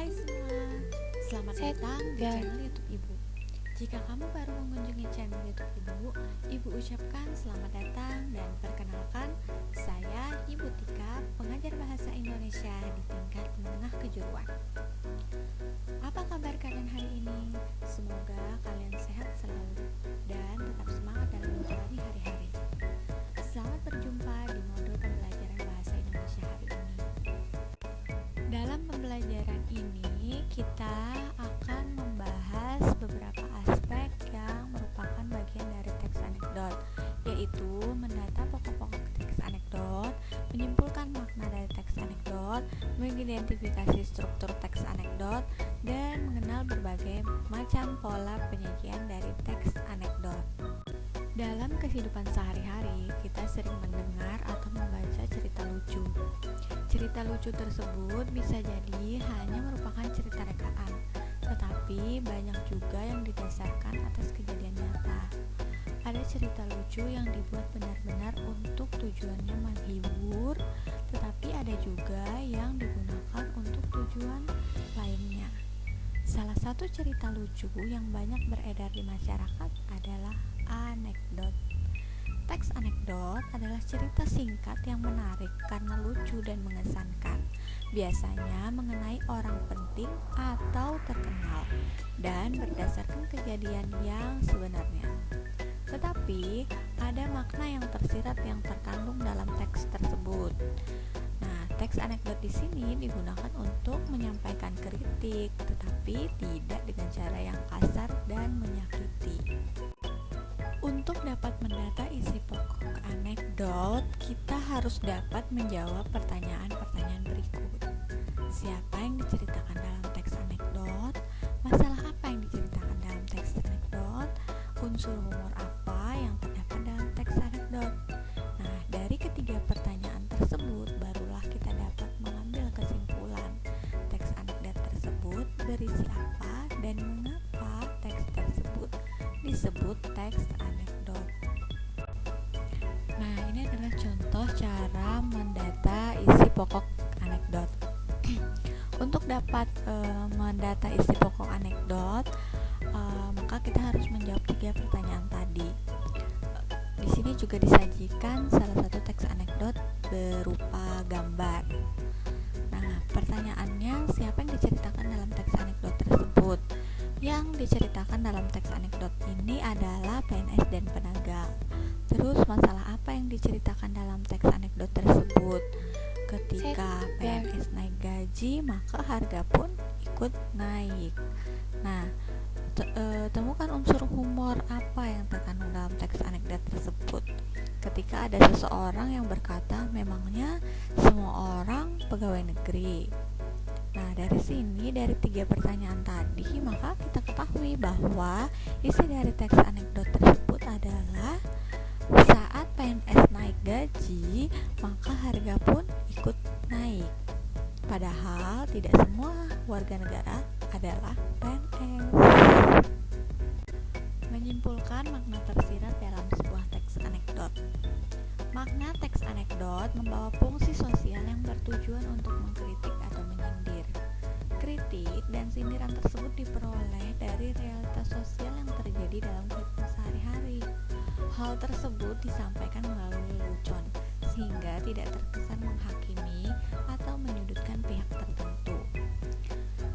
Hai semua, selamat datang di channel YouTube Ibu. Jika kamu baru mengunjungi channel YouTube Ibu, Ibu ucapkan selamat datang dan perkenalkan, saya Ibu Tika, pengajar bahasa Indonesia di tingkat menengah kejuruan. Apa kabar kalian hari ini? Semoga kalian sehat selalu dan tetap semangat dalam menjalani hari-hari. Selamat berjumpa di modul pembelajaran bahasa Indonesia hari ini. Dalam pembelajaran ini, kita akan membahas beberapa aspek yang merupakan bagian dari teks anekdot, yaitu mendata pokok-pokok teks anekdot, menyimpulkan makna dari teks anekdot, mengidentifikasi struktur teks anekdot, dan mengenal berbagai macam pola penyajian dari teks anekdot. Dalam kehidupan sehari-hari, kita sering mendengar atau membaca cerita lucu. Cerita lucu tersebut bisa jadi hanya merupakan cerita rekaan, tetapi banyak juga yang didasarkan atas kejadian nyata. Ada cerita lucu yang dibuat benar-benar untuk tujuannya menghibur, tetapi ada juga yang digunakan untuk tujuan lainnya. Salah satu cerita lucu yang banyak beredar di masyarakat adalah anekdot. Teks anekdot adalah cerita singkat yang menarik karena lucu dan mengesankan, biasanya mengenai orang penting atau terkenal, dan berdasarkan kejadian yang sebenarnya. Tetapi, ada makna yang tersirat yang terkandung dalam teks tersebut. Nah, teks anekdot di sini digunakan untuk menyampaikan kritik, tetapi tidak dengan cara yang kasar dan menyakiti. Untuk dapat mendata isi pokok anekdot, kita harus dapat menjawab pertanyaan-pertanyaan berikut. Siapa yang diceritakan dalam teks anekdot? Masalah apa yang diceritakan dalam teks anekdot? Unsur humor apa yang terdapat dalam teks anekdot? Nah, dari ketiga pertanyaan tersebut, barulah kita dapat mengambil kesimpulan teks anekdot tersebut berisi apa dan mengapa teks tersebut disebut teks anekdot. Nah, ini adalah contoh cara mendata isi pokok anekdot. Untuk dapat mendata isi pokok anekdot, maka kita harus menjawab 3 pertanyaan tadi. Di sini juga disajikan salah satu teks anekdot berupa gambar. Nah, pertanyaannya, siapa yang diceritakan dalam teks anekdot tersebut? Yang diceritakan dalam teks anekdot ini adalah PNS dan penagang. Terus masalah apa yang diceritakan dalam teks anekdot tersebut? Ketika PNS naik gaji, maka harga pun ikut naik. Nah, temukan unsur humor apa yang terkandung dalam teks anekdot tersebut. Ketika ada seseorang yang berkata, memangnya semua orang pegawai negeri. Nah, dari sini, dari 3 pertanyaan tadi, maka kita ketahui bahwa isi dari teks anekdot tersebut adalah saat PNS naik gaji, maka harga pun ikut naik. Padahal tidak semua warga negara adalah PNS. Menyimpulkan makna tersirat dalam sebuah teks anekdot. Makna teks anekdot membawa fungsi sosial yang bertujuan untuk mengkritik atau menyindir. Kritik dan sindiran tersebut diperoleh dari realitas sosial yang terjadi dalam kehidupan sehari-hari. Hal tersebut disampaikan melalui lelucon, sehingga tidak terkesan menghakimi atau menyudutkan pihak tertentu.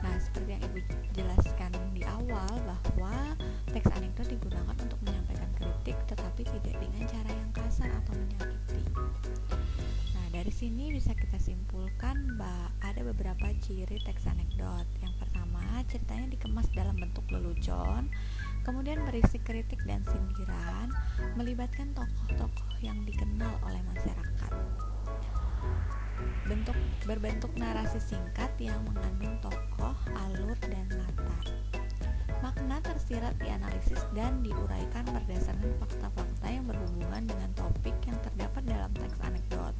Nah, seperti yang Ibu jelaskan di awal, bahwa teks anekdot digunakan untuk menyampaikan kritik, tetapi tidak dengan cara yang kasar atau menyakiti. Nah, dari sini bisa kita simpulkan bahwa ada beberapa ciri teks anekdot. Yang pertama, ceritanya dikemas dalam bentuk lelucon, kemudian berisi kritik dan sindiran, melibatkan tokoh-tokoh yang dikenal oleh masyarakat. Berbentuk narasi singkat yang mengandung tokoh, alur, dan latar. Makna tersirat dianalisis dan diuraikan berdasarkan fakta-fakta yang berhubungan dengan topik yang terdapat dalam teks anekdot.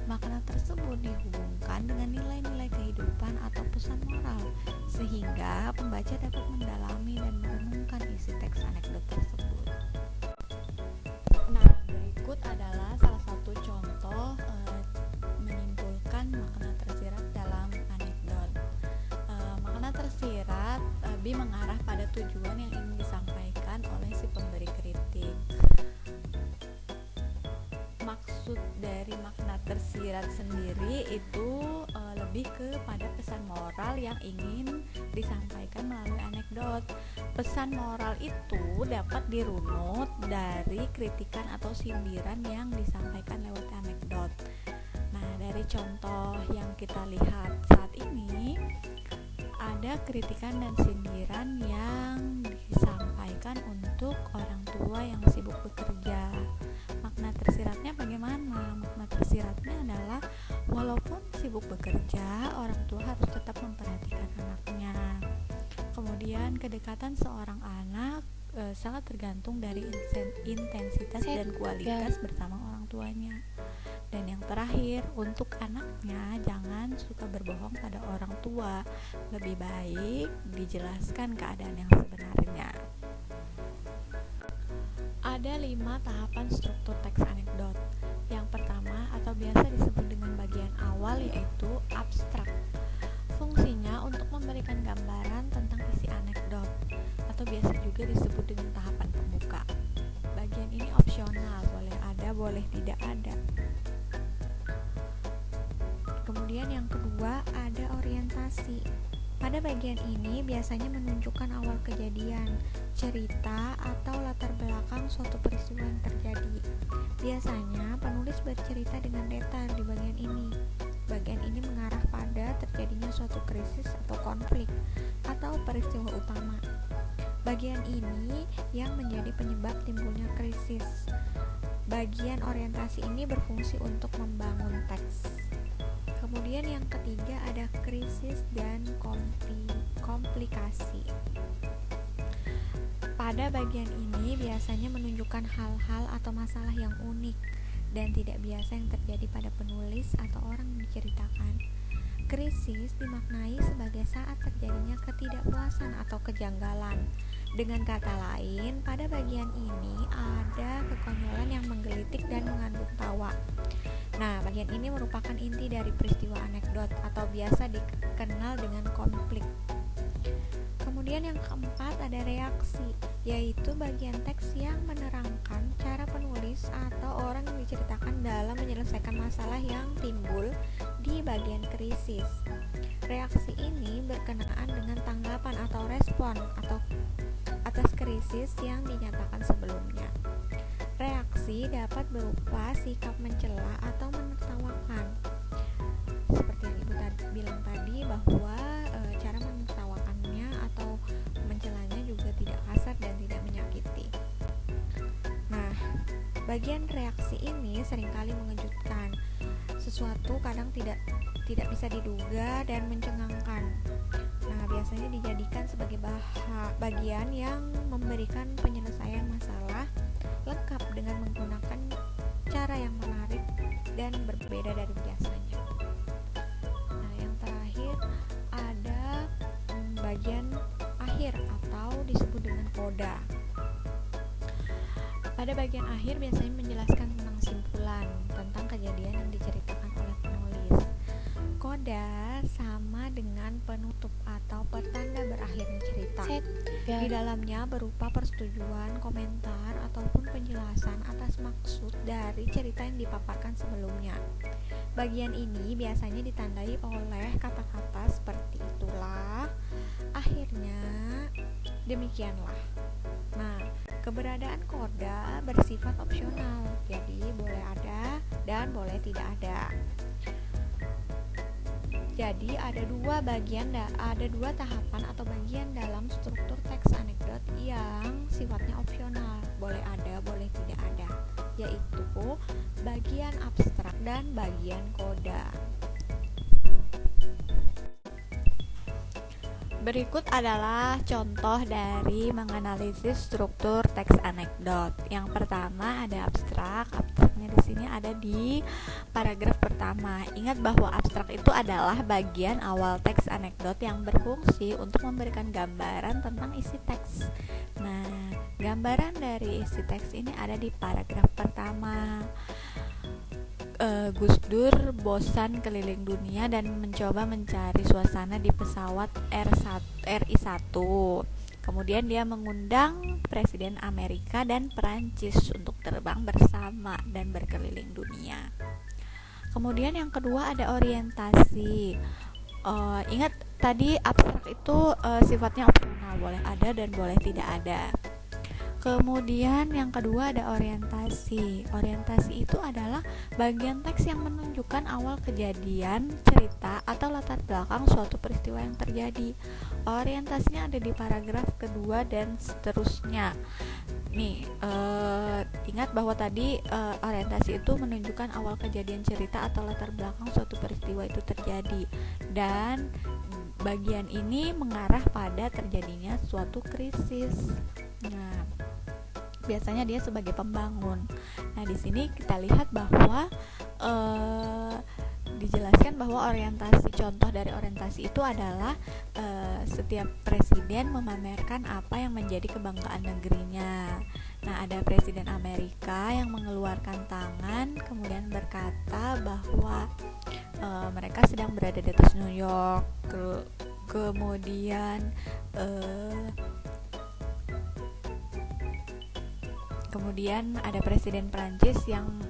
Makna tersebut dihubungkan dengan nilai-nilai kehidupan atau pesan moral, sehingga pembaca dapat mendalami dan merenungkan isi teks anekdot tersebut. Nah, berikut adalah salah satu contoh menyimpulkan makna tersirat dalam anekdot. tersirat lebih mengarah pada tujuan yang ingin disampaikan oleh si pemberi kritik. Maksud dari makna tersirat sendiri itu lebih kepada pesan moral yang ingin disampaikan melalui anekdot. Pesan moral itu dapat dirunut dari kritikan atau sindiran yang disampaikan lewat anekdot. Nah, dari contoh yang kita lihat saat ini, ada kritikan dan sindiran yang disampaikan untuk orang tua yang sibuk bekerja. Makna tersiratnya bagaimana? Makna tersiratnya adalah walaupun sibuk bekerja, orang tua harus tetap memperhatikan anaknya. Kemudian kedekatan seorang anak sangat tergantung dari intensitas dan kualitas bersama orang tuanya. Dan yang terakhir, untuk anaknya jangan suka berbohong pada orang tua. Lebih baik dijelaskan keadaan yang sebenarnya. Ada 5 tahapan struktur teks anekdot. Yang pertama atau biasa disebut dengan bagian awal yaitu abstrak. Fungsinya untuk memberikan gambaran tentang isi anekdot atau biasa juga disebut dengan tahapan pembuka. Bagian ini opsional, boleh ada, boleh tidak ada. Kemudian yang kedua ada orientasi. Pada bagian ini biasanya menunjukkan awal kejadian, cerita, atau latar belakang suatu peristiwa yang terjadi. Biasanya penulis bercerita dengan detail di bagian ini. Bagian ini mengarah pada terjadinya suatu krisis atau konflik atau peristiwa utama. Bagian ini yang menjadi penyebab timbulnya krisis. Bagian orientasi ini berfungsi untuk membangun teks. Kemudian yang ketiga ada krisis dan komplikasi. Pada bagian ini biasanya menunjukkan hal-hal atau masalah yang unik dan tidak biasa yang terjadi pada penulis atau orang yang diceritakan. Krisis dimaknai sebagai saat terjadinya ketidakpuasan atau kejanggalan. Dengan kata lain, pada bagian ini ada kekonyolan yang menggelitik dan mengandung tawa. Nah, bagian ini merupakan inti dari peristiwa anekdot atau biasa dikenal dengan konflik. Kemudian yang keempat ada reaksi, yaitu bagian teks yang menerangkan cara penulis atau orang yang diceritakan dalam menyelesaikan masalah yang timbul di bagian krisis. Reaksi ini berkenaan dengan tanggapan atau respon atau atas krisis yang dinyatakan sebelumnya. Reaksi dapat berupa sikap mencela atau menertawakan. Seperti yang Ibu bilang tadi bahwa cara menertawakannya atau mencelanya juga tidak kasar dan tidak menyakiti. Nah, bagian reaksi ini seringkali mengejutkan. Sesuatu kadang tidak bisa diduga dan mencengangkan. Nah, biasanya dijadikan sebagai bagian yang memberikan penyelesaian masalah lengkap dengan menggunakan cara yang menarik dan berbeda dari biasanya. Nah, yang terakhir ada bagian akhir atau disebut dengan koda. Pada bagian akhir biasanya menjelaskan tentang simpulan tentang kejadian yang diceritakan oleh penulis. Koda sama dengan penutup atau pertanda berakhirnya cerita. Di dalamnya berupa persetujuan, komentar, ataupun penjelasan atas maksud dari cerita yang dipaparkan sebelumnya. Bagian ini biasanya ditandai oleh kata-kata seperti itulah, akhirnya, demikianlah. Nah, keberadaan koda bersifat opsional, jadi boleh ada dan boleh tidak ada. Jadi ada dua tahapan atau bagian dalam struktur teks anekdot yang sifatnya opsional, boleh ada, boleh tidak ada, yaitu bagian abstrak dan bagian koda. Berikut adalah contoh dari menganalisis struktur teks anekdot. Yang pertama ada abstrak. Abstraknya di sini ada di paragraf pertama. Ingat bahwa abstrak itu adalah bagian awal teks anekdot yang berfungsi untuk memberikan gambaran tentang isi teks. Nah, gambaran dari isi teks ini ada di paragraf pertama. Gus Dur bosan keliling dunia dan mencoba mencari suasana di pesawat RI-1. Kemudian dia mengundang Presiden Amerika dan Perancis untuk terbang bersama dan berkeliling dunia. Kemudian yang kedua ada orientasi. Ingat tadi abstrak itu sifatnya opsional, boleh ada dan boleh tidak ada. Kemudian yang kedua ada orientasi. Orientasi itu adalah bagian teks yang menunjukkan awal kejadian, cerita, atau latar belakang suatu peristiwa yang terjadi. Orientasinya ada di paragraf kedua dan seterusnya. Nih, ingat bahwa tadi orientasi itu menunjukkan awal kejadian, cerita, atau latar belakang suatu peristiwa itu terjadi. Dan bagian ini mengarah pada terjadinya suatu krisis. Nah, biasanya dia sebagai pembangun. Nah, di sini kita lihat bahwa dijelaskan bahwa orientasi, contoh dari orientasi itu adalah setiap presiden memamerkan apa yang menjadi kebanggaan negerinya. Nah, ada Presiden Amerika yang mengeluarkan tangan kemudian berkata bahwa mereka sedang berada di atas New York. Kemudian ada Presiden Prancis yang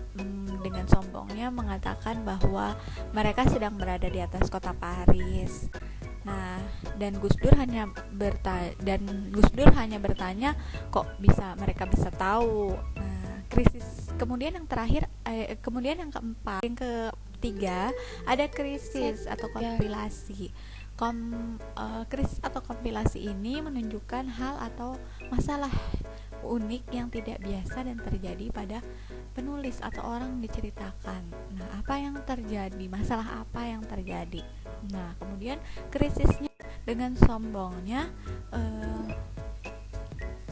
dengan sombongnya mengatakan bahwa mereka sedang berada di atas kota Paris. Nah, dan Gus Dur hanya bertanya, kok mereka bisa tahu. Nah, krisis. Kemudian yang keempat, yang ketiga ada krisis atau kompilasi. Krisis atau kompilasi ini menunjukkan hal atau masalah unik yang tidak biasa dan terjadi pada penulis atau orang diceritakan. Nah, apa yang terjadi? Masalah apa yang terjadi? Nah, kemudian krisisnya dengan sombongnya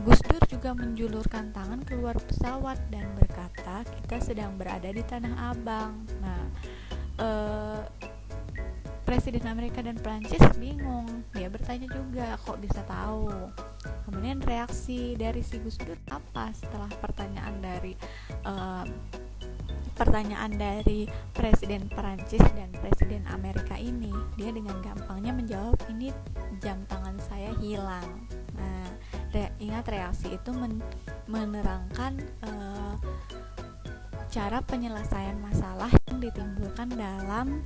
Gus Dur juga menjulurkan tangan keluar pesawat dan berkata, kita sedang berada di Tanah Abang. Nah, Presiden Amerika dan Prancis bingung. Dia bertanya juga, kok bisa tahu? Kemudian reaksi dari si Gus Dur apa setelah pertanyaan dari Presiden Prancis dan Presiden Amerika ini? Dia dengan gampangnya menjawab, ini jam tangan saya hilang. Nah, ingat reaksi itu menerangkan cara penyelesaian masalah yang ditimbulkan dalam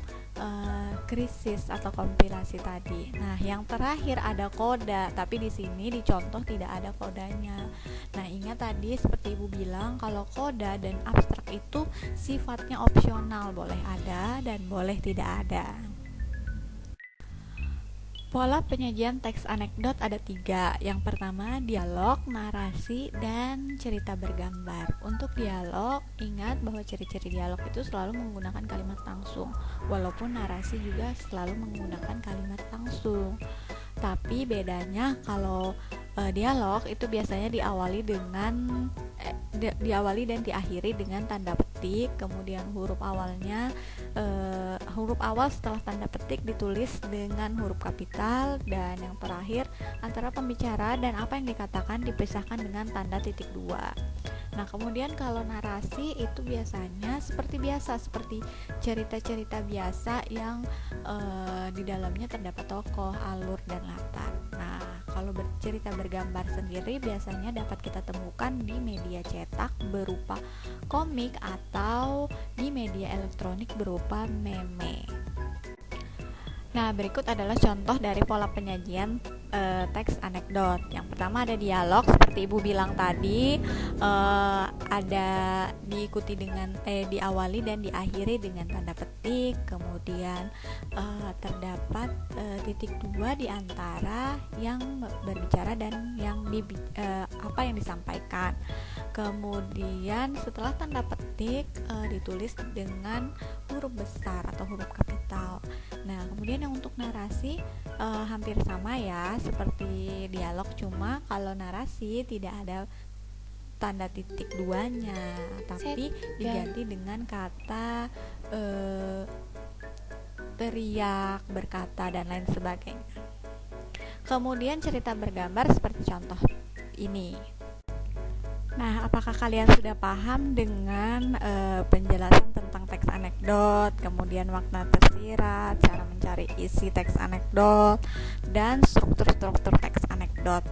krisis atau kompilasi tadi. Nah, yang terakhir ada koda, tapi di sini dicontoh tidak ada kodanya. Nah, ingat tadi seperti Ibu bilang kalau koda dan abstrak itu sifatnya opsional, boleh ada dan boleh tidak ada. Pola penyajian teks anekdot ada 3. Yang pertama, dialog, narasi, dan cerita bergambar. Untuk dialog, ingat bahwa ciri-ciri dialog itu selalu menggunakan kalimat langsung, walaupun narasi juga selalu menggunakan kalimat langsung. Tapi bedanya kalau dialog itu biasanya diawali dan diakhiri dengan tanda petik, kemudian huruf awal setelah tanda petik ditulis dengan huruf kapital, dan yang terakhir antara pembicara dan apa yang dikatakan dipisahkan dengan tanda titik 2. Nah, kemudian kalau narasi itu biasanya seperti cerita-cerita biasa yang di dalamnya terdapat tokoh, alur, dan latar. Nah, kalau cerita bergambar sendiri biasanya dapat kita temukan di media cetak berupa komik atau di media elektronik berupa meme. Nah, berikut adalah contoh dari pola penyajian teks anekdot. Yang pertama ada dialog, seperti Ibu bilang tadi, ada diikuti dengan diawali dan diakhiri dengan tanda petik, kemudian terdapat titik 2 di antara yang berbicara dan apa yang disampaikan. Kemudian setelah tanda petik ditulis dengan huruf besar atau huruf kapital. Nah, kemudian yang untuk narasi hampir sama ya seperti dialog, cuma kalau narasi tidak ada tanda titik 2-nya, tapi diganti dengan kata teriak, berkata, dan lain sebagainya. Kemudian cerita bergambar seperti contoh ini. Nah, apakah kalian sudah paham dengan penjelasan tentang teks anekdot, kemudian makna tersirat, cara mencari isi teks anekdot, dan struktur-struktur teks anekdot?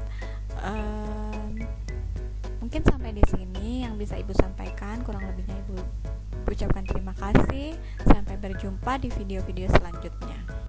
Mungkin sampai di sini yang bisa Ibu sampaikan, kurang lebihnya Ibu ucapkan terima kasih. Sampai berjumpa di video-video selanjutnya.